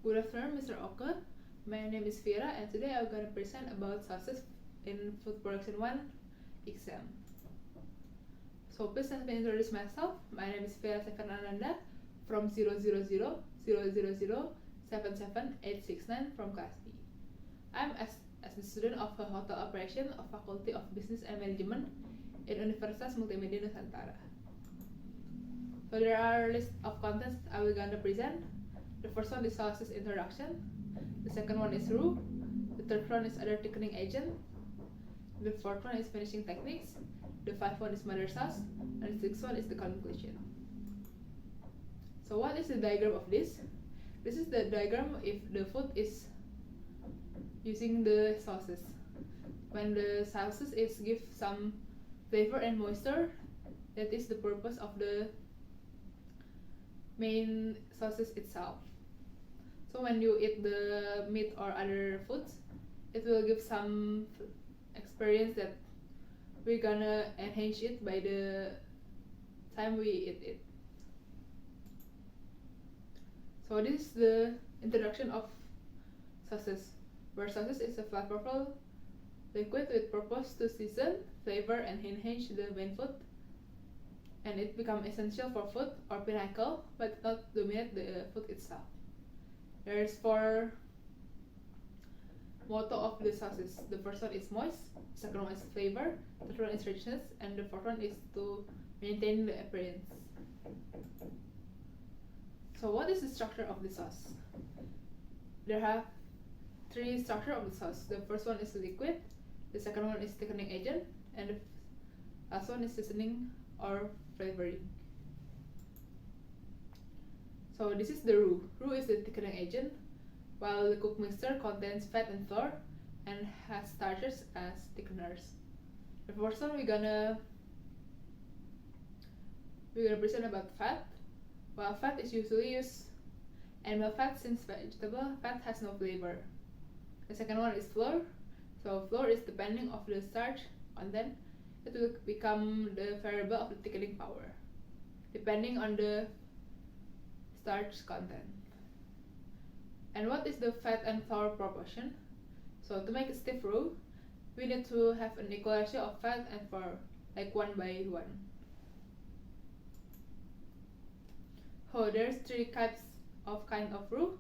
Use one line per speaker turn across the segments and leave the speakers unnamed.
Good afternoon, Mr. Oke. My name is Vera, and today I'm gonna present about sauces in food production 1 exam. So please let me introduce myself. My name is Vera Sevenananda from 000077869 from class B. I'm as a student of Hotel Operation of Faculty of Business and Management in Universitas Multimedia Nusantara. So there are a list of contents I will gonna present. The first one is sauces introduction. The second one is roux. The third one is other thickening agent. The fourth one is finishing techniques. The fifth one is mother sauce. And the sixth one is the conclusion. So what is the diagram of this? This is the diagram if the food is using the sauces. When the sauces is give some flavor and moisture, that is the purpose of the main sauces itself. So when you eat the meat or other foods, it will give some experience that we're gonna enhance it by the time we eat it. So this is the introduction of sauces, where sauces is a flavorful liquid with purpose to season, flavor, and enhance the main food, and it becomes essential for food or pinnacle, but not dominate the food itself. There is 4 motto of the sauces. The first one is moist, the second one is flavor, the third one is richness, and the fourth one is to maintain the appearance. So what is the structure of the sauce? There have 3 structure of the sauce. The first one is liquid, the second one is thickening agent, and the last one is seasoning or flavoring. So this is the roux. Roux is the thickening agent, while the cooked mixture contains fat and flour and has starches as thickeners. The first one we're gonna present about fat. While fat is usually used animal fat, since vegetable fat has no flavor. The second one is flour. So flour is depending of the starch content. It will become the variable of the thickening power, depending on the starch content. And what is the fat and flour proportion? So to make a stiff roux, we need to have an equal ratio of fat and flour, like 1:1. So there's 3 types of roux.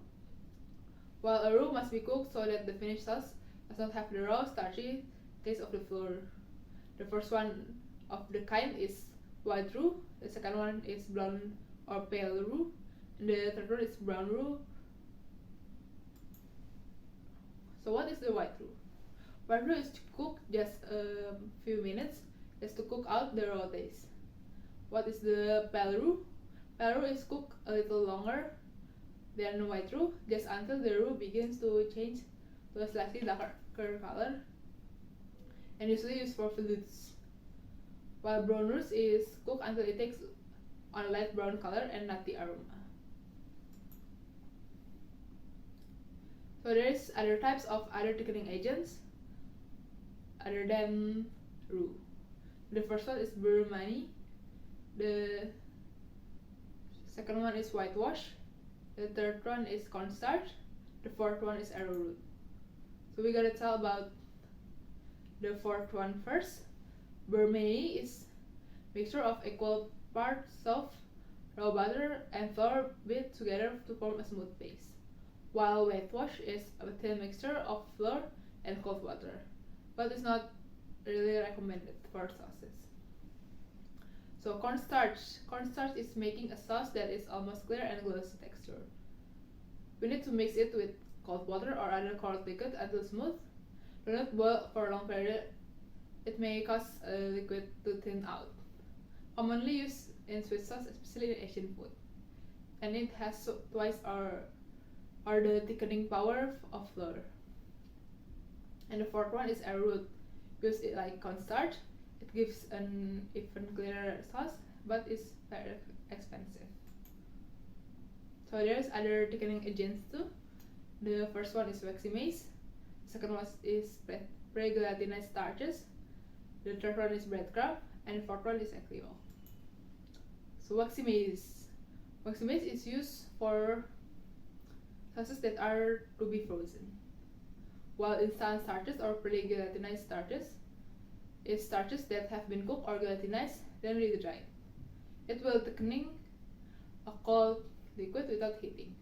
While a roux must be cooked so that the finished sauce does not have the raw, starchy taste of the flour. The first one of the kind is white roux, the second one is blonde or pale roux, and the third one is brown roux. So what is the white roux? White roux is to cook just a few minutes, just to cook out the raw taste. What is the pale roux? Pale roux is cooked a little longer than white roux, just until the roux begins to change to a slightly darker color, and usually used for foods. While brown roux is cooked until it takes on a light brown color and nutty aroma. So there is other types of other thickening agents other than roux. The first one is Burmani. The second one is whitewash. The third one is cornstarch. The fourth one is arrowroot. So we gotta tell about the fourth one first. Burmani is mixture of equal parts of raw butter and flour beat together to form a smooth paste, while whitewash is a thin mixture of flour and cold water, but is not really recommended for sauces. So cornstarch is making a sauce that is almost clear and glossy texture. We need to mix it with cold water or other cold liquid until smooth. Do not boil for a long period. It may cause a liquid to thin out. Commonly used in sweet sauce, especially in Asian food, and it has twice or the thickening power of flour. And the fourth one is arrowroot. Use it like cornstarch. It gives an even clearer sauce, but it's very expensive. So there's other thickening agents too. The first one is waxy maize. The second one is pre-gelatinized starches. The third one is breadcrumb, and the fourth one is egg yolk. So waxy maize is used for sauces that are to be frozen. While instant starches or pre-gelatinized starches is starches that have been cooked or gelatinized then re-dried. It will thickening a cold liquid without heating,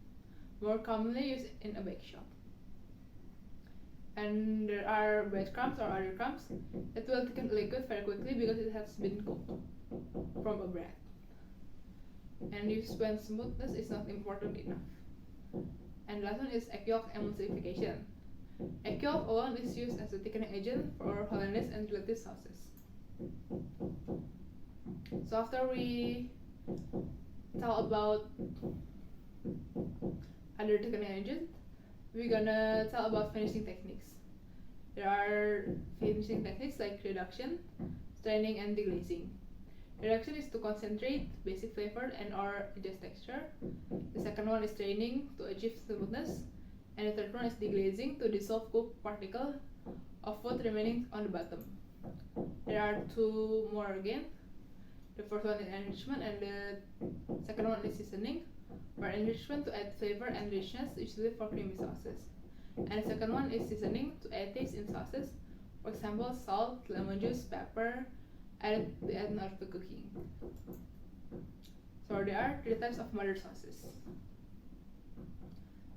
more commonly used in a bake shop. And there are breadcrumbs or other crumbs that will thicken a liquid very quickly because it has been cooked from a bread. And used when smoothness is not important enough. And the last one is egg yolk emulsification. Egg yolk alone is used as a thickening agent for Hollandaise and relative sauces. So after we tell about other thickening agents, we're gonna tell about finishing techniques. There are finishing techniques like reduction, straining, and deglazing. Reduction is to concentrate basic flavor and or adjust texture. The second one is straining to achieve smoothness. And the third one is deglazing to dissolve cooked particle of food remaining on the bottom. There are two more again. The first one is enrichment and the second one is seasoning. For enrichment to add flavor and richness, usually for creamy sauces. And the second one is seasoning to add taste in sauces. For example, salt, lemon juice, pepper, added to the end of the cooking. So there are three types of mother sauces.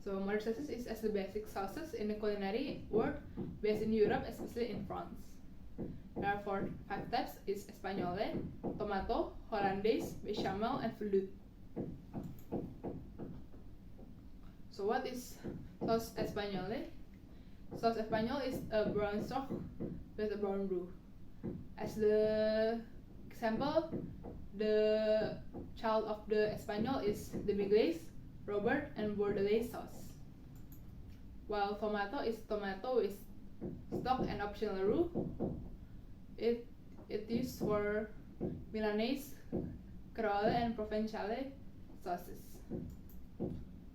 So mother sauces is as the basic sauces in the culinary world based in Europe, especially in France. There are five types: is Espagnole, tomato, Hollandaise, bechamel, and velouté. So what is sauce Espagnole? Sauce Espagnole is a brown stock with a brown roux. As the example, the child of the Espagnole is the Demi-glace, Robert, and Bordelaise sauce. While tomato is tomato with stock and optional roux. It used for Milanese, Creole, and Provençale sauces.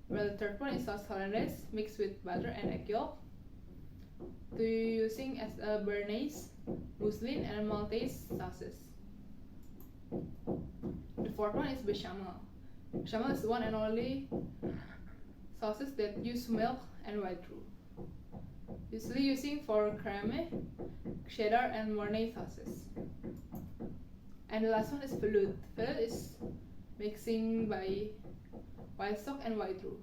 Well, the third one is sauce Hollandaise mixed with butter and egg yolk. To using as a Béarnaise, Mousseline, and Maltaise sauces. The fourth one is bechamel. Bechamel is the one and only sauces that use milk and white roux. Usually using for crème, cheddar, and Mornay sauces. And the last one is velouté. Velouté is mixing by white stock and white roux.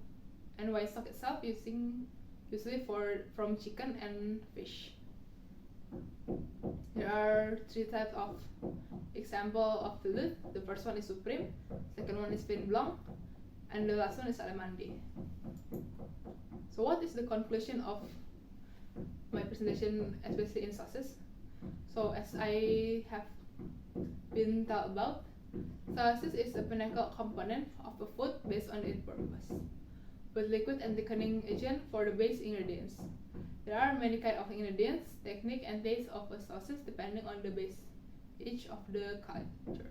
And white stock itself using usually from chicken and fish. There are three types of example of velouté. The first one is supreme, second one is vin blanc, and the last one is allemande. So what is the conclusion of my presentation, especially in sauces? So as I have been taught about, sauces is a pinnacle component of a food based on its purpose, with liquid and thickening agent for the base ingredients. There are many kinds of ingredients, technique, and taste of a sauces depending on the base each of the culture.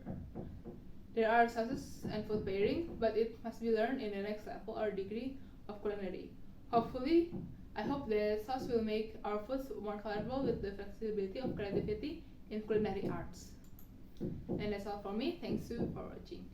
There are sauces and food pairing, but it must be learned in the next level or degree of culinary. Hopefully, I hope the sauce will make our foods more colorful with the flexibility of creativity in culinary arts. And that's all for me. Thanks you for watching.